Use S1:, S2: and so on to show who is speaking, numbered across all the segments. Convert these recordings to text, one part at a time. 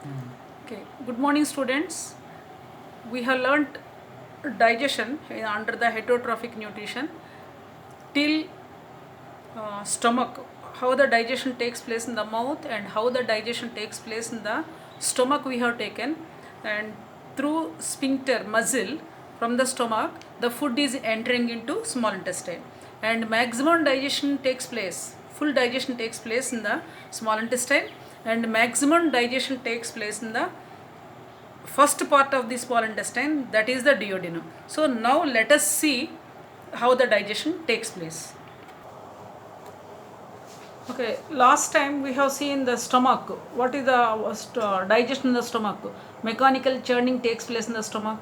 S1: Okay, good morning students. We have learnt digestion under the heterotrophic nutrition till stomach, how the digestion takes place in the mouth and how the digestion takes place in the stomach we have taken, and through sphincter muscle from the stomach the food is entering into small intestine, and maximum digestion takes place, full digestion takes place in the small intestine, and maximum digestion takes place in the first part of the small intestine, that is the duodenum. So now let us see how the digestion takes place. Okay, last time we have seen the stomach. What is the digestion in the stomach? Mechanical churning takes place in the stomach,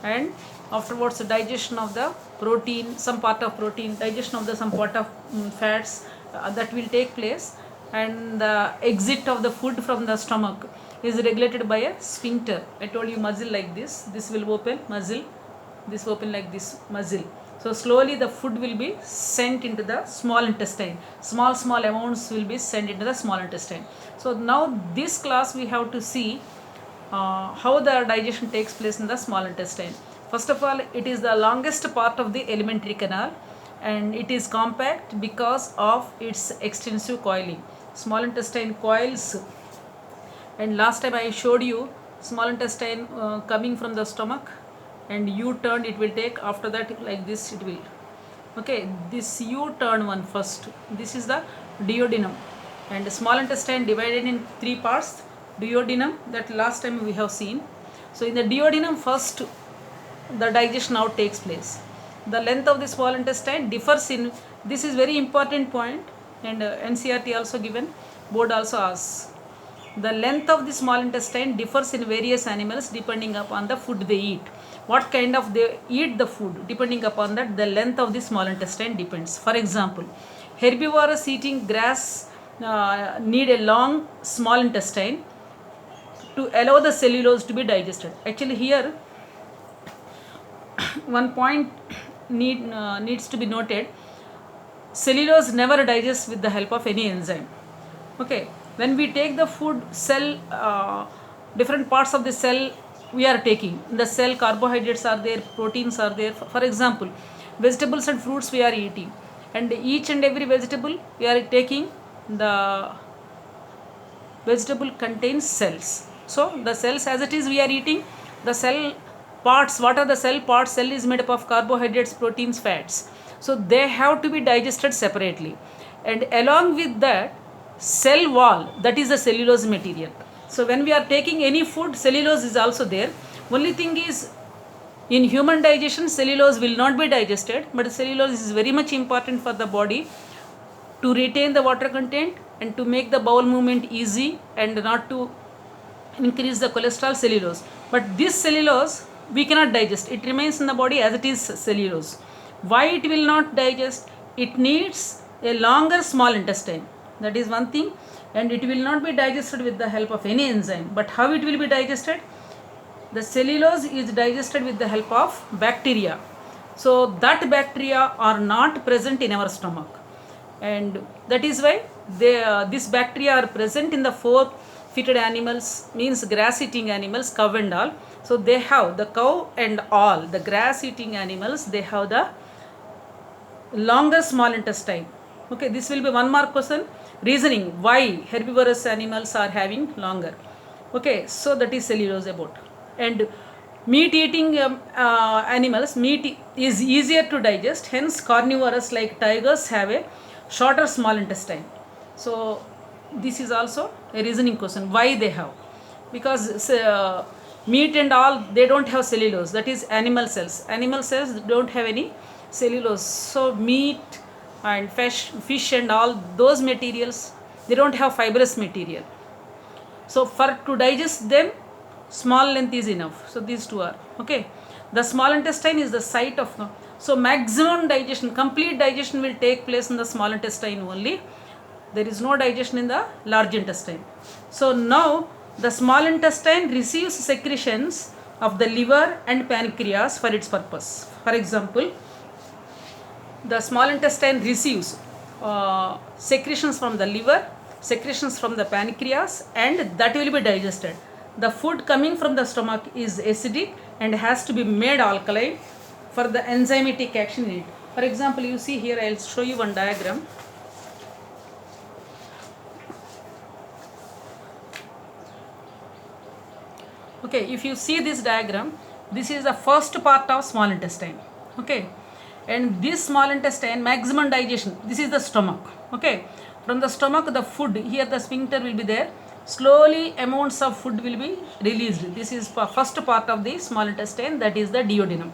S1: and afterwards the digestion of the protein, some part of protein, digestion of the some part of fats, that will take place, and the exit of the food from the stomach is regulated by a sphincter. I told you muscle like this. This will open muscle. This open like this muscle. So slowly the food will be sent into the small intestine. Small amounts will be sent into the small intestine. So now this class we have to see how the digestion takes place in the small intestine. First of all, it is the longest part of the alimentary canal, and it is compact because of its extensive coiling. Small intestine coils, and last time I showed you small intestine coming from the stomach, and U-turn it will take, after that like this it will. Okay, this U-turn one first. This is the duodenum, and small intestine divided in three parts. Duodenum, that last time we have seen. So in the duodenum first the digestion now takes place. The length of the small intestine differs in, this is very important point, and NCERT also given, board also asks. The length of the small intestine differs in various animals depending upon the food they eat. What kind of they eat the food, depending upon that the length of the small intestine depends. For example, herbivores eating grass need a long small intestine to allow the cellulose to be digested. Actually here one point needs to be noted. Cellulose never digests with the help of any enzyme. Okay, when we take the food, cell, different parts of the cell we are taking. In the cell, carbohydrates are there, proteins are there. For example, vegetables and fruits we are eating, and each and every vegetable we are taking, the vegetable contains cells. So the cells as it is we are eating, the cell parts, what are the cell parts? Cell is made up of carbohydrates, proteins, fats. So they have to be digested separately, and along with that cell wall, that is the cellulose material. So when we are taking any food, cellulose is also there. Only thing is, in human digestion cellulose will not be digested, but cellulose is very much important for the body to retain the water content and to make the bowel movement easy and not to increase the cholesterol. Cellulose, but this cellulose we cannot digest, it remains in the body as it is cellulose. Why it will not digest? It needs a longer small intestine, that is one thing, and it will not be digested with the help of any enzyme. But how it will be digested? The cellulose is digested with the help of bacteria. So that bacteria are not present in our stomach, and that is why this bacteria are present in the four footed animals, means grass eating animals, cow and all. So they have, the cow and all the grass eating animals, they have the longer small intestine. Okay, this will be one mark question. Reasoning why herbivorous animals are having longer. Okay, so that is cellulose about. And meat eating animals, meat is easier to digest, hence carnivorous like tigers have a shorter small intestine. So this is also a reasoning question why they have, because meat and all, they don't have cellulose, that is animal cells don't have any cellulose. So meat and fish and all those materials, they don't have fibrous material. So for to digest them, small length is enough. So these two are okay. The small intestine is the site of, so maximum digestion, complete digestion will take place in the small intestine only. There is no digestion in the large intestine. So now the small intestine receives secretions of the liver and pancreas for its purpose. For example, the small intestine receives secretions from the liver, secretions from the pancreas, and that will be digested. the food coming from the stomach is acidic and has to be made alkaline for the enzymatic action in it. For example, you see here, I will show you one diagram. Okay, if you see this diagram, this is the first part of small intestine. Okay, and this small intestine, maximum digestion, this is the stomach. Okay, from the stomach, the food, here the sphincter will be there. Slowly amounts of food will be released. This is first part of the small intestine, that is the duodenum.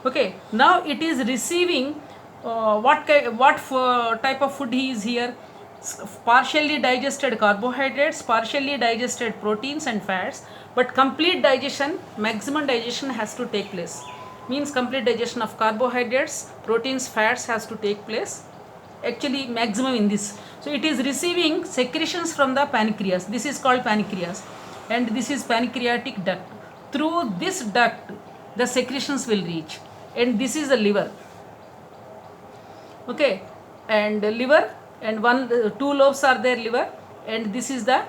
S1: Okay, now it is receiving what type of food he is here? Partially digested carbohydrates, partially digested proteins and fats, but complete digestion, maximum digestion has to take place. Means complete digestion of carbohydrates, proteins, fats has to take place. Actually maximum in this. So it is receiving secretions from the pancreas. This is called pancreas, and this is pancreatic duct. Through this duct, the secretions will reach, and this is the liver. Okay, and liver, and two lobes are there, liver, and this is the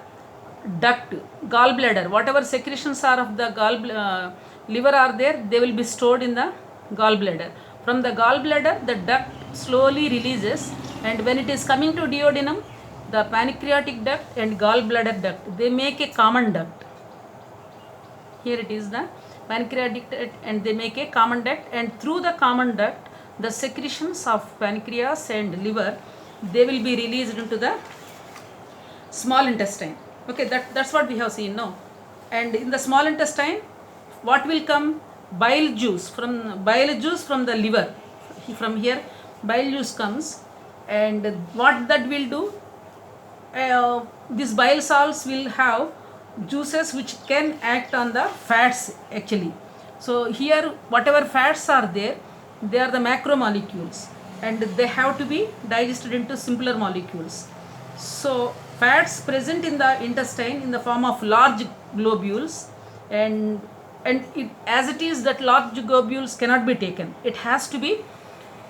S1: duct, gallbladder. Whatever secretions are of the liver are there, they will be stored in the gallbladder. From the gallbladder, the duct slowly releases, and when it is coming to duodenum, the pancreatic duct and gallbladder duct, they make a common duct. Here it is the pancreatic duct, and they make a common duct, and through the common duct, the secretions of pancreas and liver, they will be released into the small intestine. Okay, that's what we have seen now. And in the small intestine, what will come? Bile juice from the liver. From here, bile juice comes, and what that will do? These bile salts will have juices which can act on the fats actually. So here, whatever fats are there, they are the macromolecules, and they have to be digested into simpler molecules. So fats present in the intestine in the form of large globules, and it, as it is that large globules cannot be taken, it has to be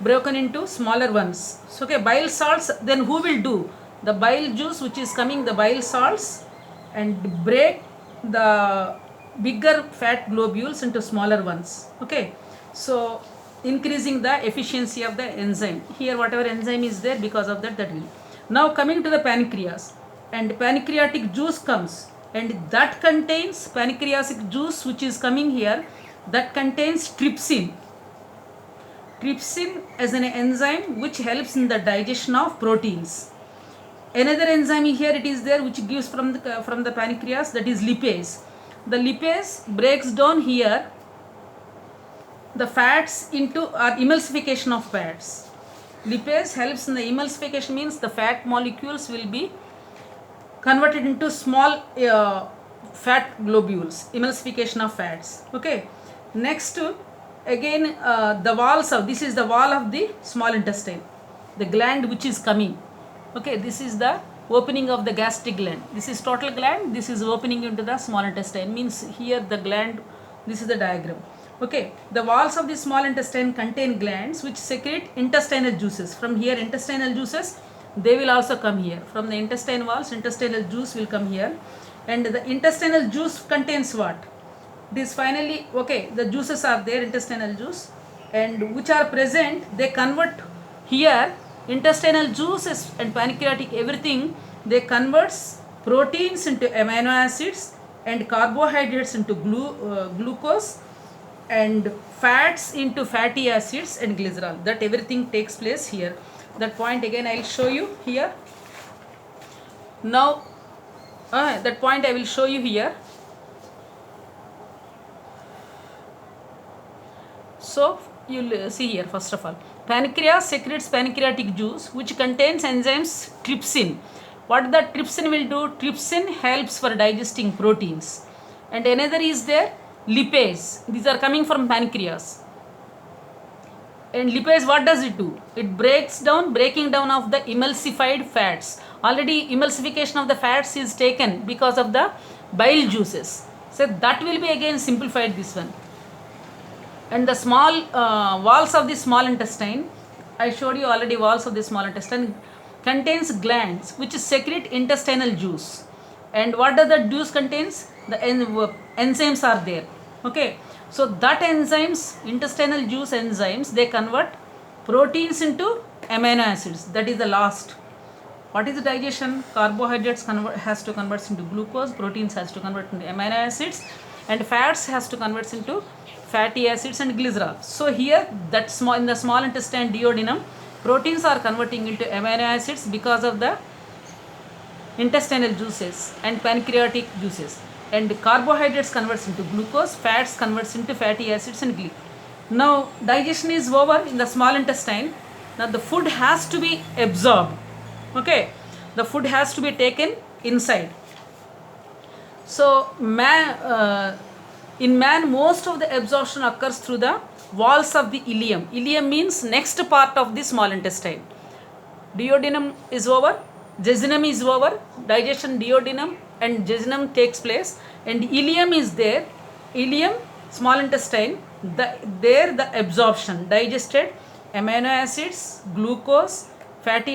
S1: broken into smaller ones. So okay, bile salts, then who will do? The bile juice which is coming, the bile salts, and break the bigger fat globules into smaller ones. Okay, so increasing the efficiency of the enzyme. Here whatever enzyme is there, because of that will. Now coming to the pancreas, and pancreatic juice comes, and that contains pancreatic juice which is coming here, that contains trypsin. Trypsin as an enzyme which helps in the digestion of proteins. Another enzyme here it is there which gives from the pancreas, that is lipase. The lipase breaks down here the fats into emulsification of fats. Lipase helps in the emulsification, means the fat molecules will be converted into small fat globules, emulsification of fats. Okay, next again the walls of, this is the wall of the small intestine, the gland which is coming. Okay, this is the opening of the gastric gland. This is total gland, this is opening into the small intestine, means here the gland, this is the diagram. Okay, the walls of the small intestine contain glands which secrete intestinal juices. From here, intestinal juices, they will also come here. From the intestine walls, intestinal juice will come here, and the intestinal juice contains what? This finally, okay, the juices are there, intestinal juice, and which are present, they convert here, intestinal juices and pancreatic, everything, they converts proteins into amino acids and carbohydrates into glucose, and fats into fatty acids and glycerol. That everything takes place here. That point again I will show you here. Now that point I will show you here. So you will see here, first of all, pancreas secretes pancreatic juice which contains enzymes trypsin. What the trypsin will do? Trypsin helps for digesting proteins. And another is there, lipase. These are coming from pancreas. And lipase, what does it do? It breaking down of the emulsified fats. Already emulsification of the fats is taken because of the bile juices. So that will be again simplified, this one. And the small walls of the small intestine, I showed you already, walls of the small intestine contains glands which secrete intestinal juice. And what does that juice contains? The enzymes are there. Okay, so that enzymes, intestinal juice enzymes, they convert proteins into amino acids. That is the last. What is the digestion? Carbohydrates has to convert into glucose, proteins has to convert into amino acids, and fats has to convert into fatty acids and glycerol. So here, that small, in the small intestine duodenum, proteins are converting into amino acids because of the intestinal juices and pancreatic juices, and carbohydrates converts into glucose, fats converts into fatty acids and glycerol. Now digestion is over in the small intestine. Now the food has to be absorbed. Okay, the food has to be taken inside. So in man, most of the absorption occurs through the walls of the ileum. Ileum means next part of the small intestine. Duodenum is over, jejunum is over, digestion duodenum and jejunum takes place, and ileum is there. Ileum, small intestine, there the absorption, digested amino acids, glucose, fatty